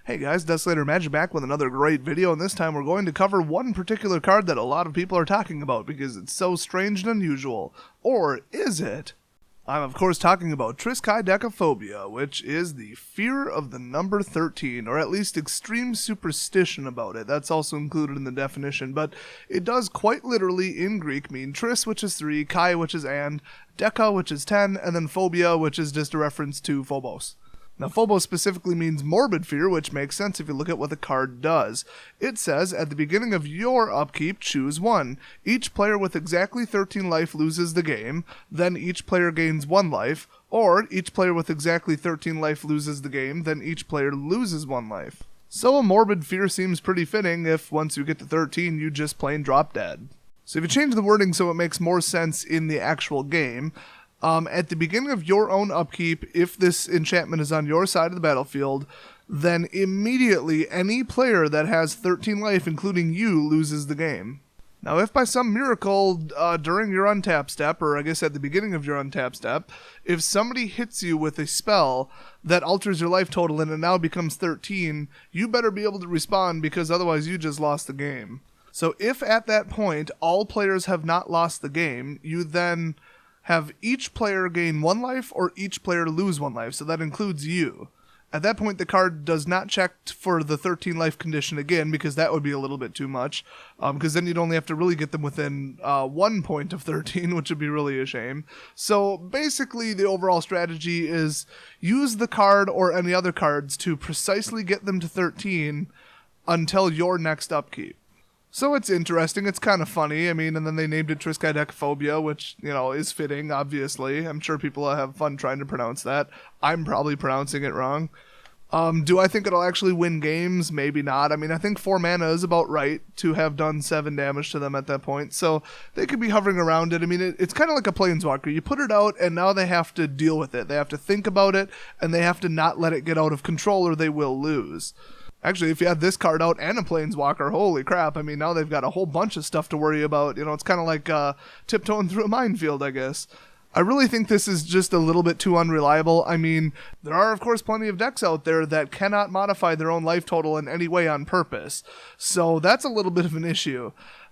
Hey guys, Desolator Magic back with another great video, and this time we're going to cover one particular card that a lot of people are talking about because it's so strange and unusual. Or is it? I'm of course talking about Triskaidekaphobia, which is the fear of the number 13, or at least extreme superstition about it. That's also included in the definition, but it does quite literally in Greek mean tris, which is 3, kai, which is and, deka, which is 10, and then phobia, which is just a reference to Phobos. Now, Phobos specifically means morbid fear, which makes sense if you look at what the card does. It says, at the beginning of your upkeep, choose one. Each player with exactly 13 life loses the game, then each player gains 1 life, or each player with exactly 13 life loses the game, then each player loses 1 life. So a morbid fear seems pretty fitting if, once you get to 13, you just plain drop dead. So if you change the wording so it makes more sense in the actual game, at the beginning of your own upkeep, if this enchantment is on your side of the battlefield, then immediately any player that has 13 life, including you, loses the game. Now, if by some miracle during your untap step, or I guess at the beginning of your untap step, if somebody hits you with a spell that alters your life total and it now becomes 13, you better be able to respond because otherwise you just lost the game. So if at that point all players have not lost the game, you then have each player gain 1 life or each player lose 1 life, so that includes you. At that point, the card does not check for the 13 life condition again, because that would be a little bit too much, because then you'd only have to really get them within 1 point of 13, which would be really a shame. So basically, the overall strategy is use the card or any other cards to precisely get them to 13 until your next upkeep. So it's interesting, it's kind of funny, and then they named it Triskaidekaphobia, which, is fitting, obviously. I'm sure people have fun trying to pronounce that. I'm probably pronouncing it wrong. Do I think it'll actually win games? Maybe not. I think 4 mana is about right to have done 7 damage to them at that point, so they could be hovering around it. It's kind of like a Planeswalker. You put it out, and now they have to deal with it. They have to think about it, and they have to not let it get out of control, or they will lose. Actually, if you had this card out and a Planeswalker, holy crap, now they've got a whole bunch of stuff to worry about. It's kind of like tiptoeing through a minefield, I guess. I really think this is just a little bit too unreliable. There are, of course, plenty of decks out there that cannot modify their own life total in any way on purpose. So that's a little bit of an issue.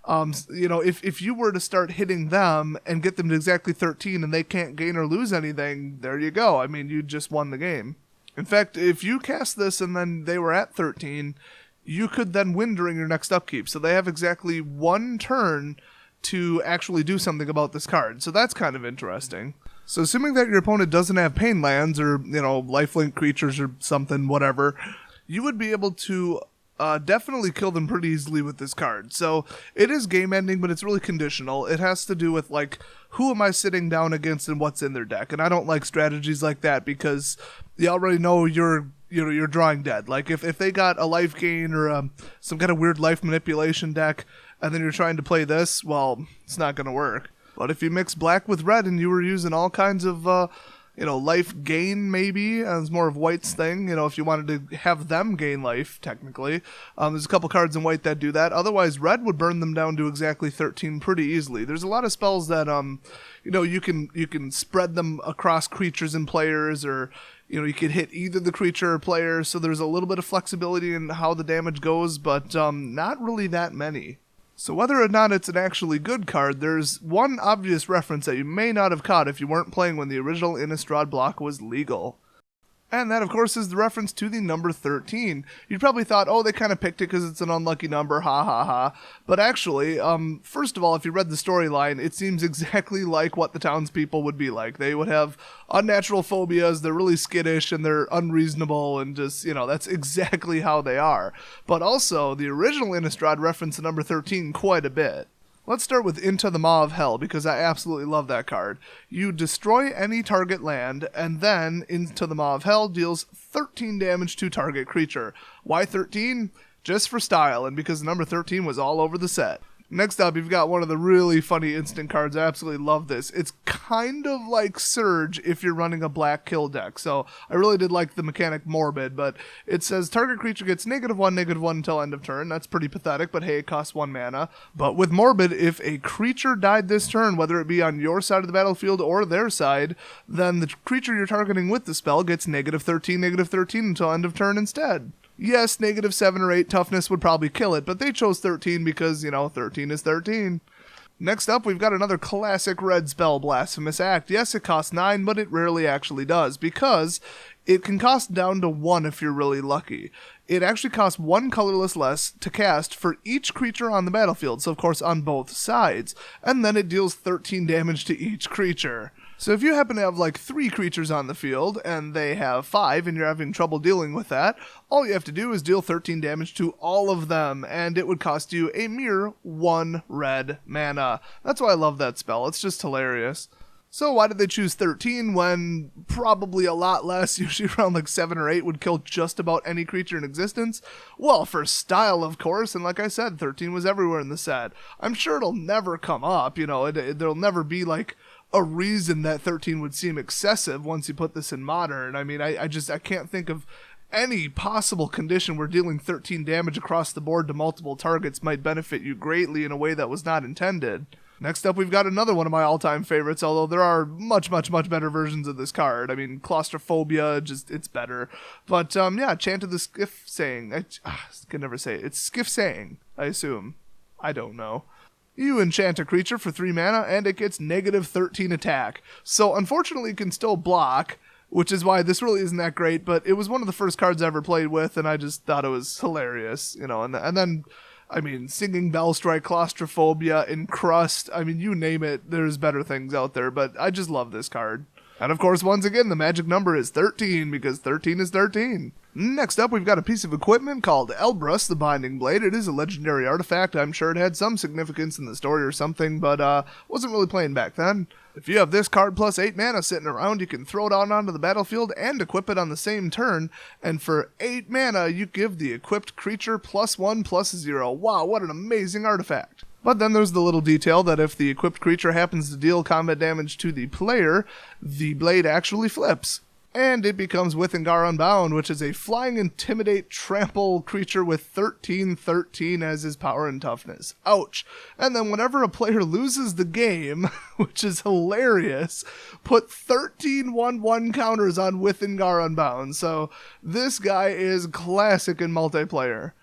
If you were to start hitting them and get them to exactly 13 and they can't gain or lose anything, there you go. You just won the game. In fact, if you cast this and then they were at 13, you could then win during your next upkeep. So they have exactly 1 turn to actually do something about this card. So that's kind of interesting. So assuming that your opponent doesn't have pain lands or, lifelink creatures or something, whatever, you would be able to definitely kill them pretty easily with this card. So it is game ending, but it's really conditional. It has to do with, who am I sitting down against and what's in their deck? And I don't like strategies like that because you already know you're drawing dead. If they got a life gain or some kind of weird life manipulation deck and then you're trying to play this, well, it's not going to work. But if you mix black with red and you were using all kinds of life gain maybe as more of White's thing, if you wanted to have them gain life, technically. There's a couple cards in White that do that. Otherwise, Red would burn them down to exactly 13 pretty easily. There's a lot of spells that, you can spread them across creatures and players, or, you could hit either the creature or player, so there's a little bit of flexibility in how the damage goes, but not really that many. So whether or not it's an actually good card, there's one obvious reference that you may not have caught if you weren't playing when the original Innistrad block was legal. And that, of course, is the reference to the number 13. You probably thought, oh, they kind of picked it because it's an unlucky number, ha ha ha. But actually, first of all, if you read the storyline, it seems exactly like what the townspeople would be like. They would have unnatural phobias, they're really skittish, and they're unreasonable, and just, that's exactly how they are. But also, the original Innistrad referenced the number 13 quite a bit. Let's start with Into the Maw of Hell, because I absolutely love that card. You destroy any target land, and then Into the Maw of Hell deals 13 damage to target creature. Why 13? Just for style, and because the number 13 was all over the set. Next up, you've got one of the really funny instant cards. I absolutely love this. It's kind of like Surge if you're running a black kill deck. So I really did like the mechanic Morbid, but it says target creature gets -1/-1 until end of turn. That's pretty pathetic, but hey, it costs 1 mana. But with Morbid, if a creature died this turn, whether it be on your side of the battlefield or their side, then the creature you're targeting with the spell gets -13/-13 until end of turn instead. Yes, -7 or 8 toughness would probably kill it, but they chose 13 because, 13 is 13. Next up, we've got another classic red spell, Blasphemous Act. Yes, it costs 9, but it rarely actually does, because it can cost down to 1 if you're really lucky. It actually costs 1 colorless less to cast for each creature on the battlefield, so of course on both sides, and then it deals 13 damage to each creature. So if you happen to have like 3 creatures on the field, and they have 5, and you're having trouble dealing with that, all you have to do is deal 13 damage to all of them, and it would cost you a mere 1 red mana. That's why I love that spell, it's just hilarious. So why did they choose 13 when probably a lot less, usually around like 7 or 8, would kill just about any creature in existence? Well, for style, of course, and like I said, 13 was everywhere in the set. I'm sure it'll never come up, there'll never be like a reason that 13 would seem excessive once you put this in Modern. I mean, I can't think of any possible condition where dealing 13 damage across the board to multiple targets might benefit you greatly in a way that was not intended. Next up, we've got another one of my all-time favorites, although there are much better versions of this card. I mean, Claustrophobia, it's better. But, yeah, Chant of the Skiff Saying. I can never say it. It's Skiff Saying, I assume. I don't know. You enchant a creature for 3 mana, and it gets -13 attack. So, unfortunately, it can still block, which is why this really isn't that great, but it was one of the first cards I ever played with, and I just thought it was hilarious, and then... I mean, Singing Bellstrike, Claustrophobia, Encrust, I mean, you name it, there's better things out there, but I just love this card. And of course, once again, the magic number is 13, because 13 is 13. Next up, we've got a piece of equipment called Elbrus, the Binding Blade. It is a legendary artifact. I'm sure it had some significance in the story or something, but wasn't really playing back then. If you have this card plus 8 mana sitting around, you can throw it out onto the battlefield and equip it on the same turn, and for 8 mana, you give the equipped creature +1/+0. Wow, what an amazing artifact. But then there's the little detail that if the equipped creature happens to deal combat damage to the player, the blade actually flips. And it becomes Withengar Unbound, which is a flying, intimidate, trample creature with 13/13 as his power and toughness. Ouch. And then whenever a player loses the game, which is hilarious, put 13 1/1 counters on Withengar Unbound. So this guy is classic in multiplayer.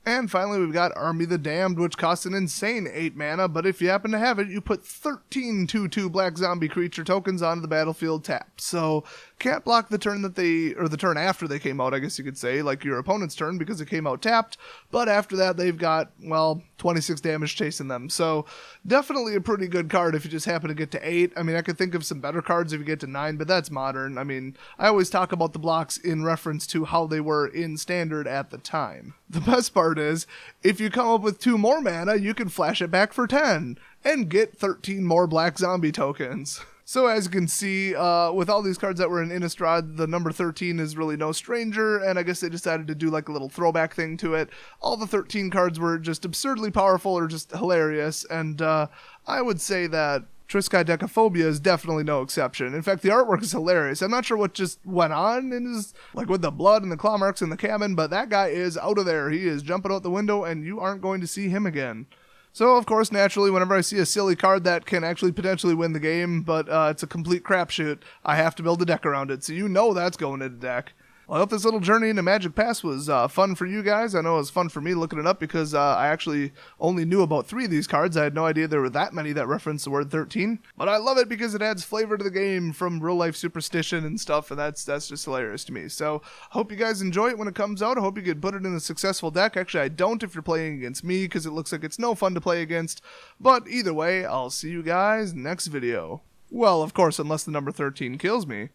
And finally, we've got Army the Damned, which costs an insane 8 mana, but if you happen to have it, you put 13 2/2 black zombie creature tokens onto the battlefield tapped. So, can't block the turn the turn after they came out, I guess you could say, like your opponent's turn, because it came out tapped, but after that, they've got, well, 26 damage chasing them. So, definitely a pretty good card if you just happen to get to 8. I mean, I could think of some better cards if you get to 9, but that's Modern. I mean, I always talk about the blocks in reference to how they were in Standard at the time. The best part is, if you come up with 2 more mana, you can flash it back for 10, and get 13 more black zombie tokens. So as you can see, with all these cards that were in Innistrad, the number 13 is really no stranger, and I guess they decided to do like a little throwback thing to it. All the 13 cards were just absurdly powerful or just hilarious, and I would say that Triskaidekaphobia is definitely no exception. In fact, the artwork is hilarious. I'm not sure what just went on in his, like with the blood and the claw marks in the cabin, but that guy is out of there. He is jumping out the window, and you aren't going to see him again. So, of course, naturally, whenever I see a silly card that can actually potentially win the game, but it's a complete crapshoot, I have to build a deck around it, so you know that's going into deck. Well, I hope this little journey into Magic Pass was fun for you guys. I know it was fun for me looking it up because I actually only knew about 3 of these cards. I had no idea there were that many that reference the word 13. But I love it because it adds flavor to the game from real-life superstition and stuff, and that's just hilarious to me. So, I hope you guys enjoy it when it comes out. I hope you can put it in a successful deck. Actually, I don't if you're playing against me because it looks like it's no fun to play against. But either way, I'll see you guys next video. Well, of course, unless the number 13 kills me.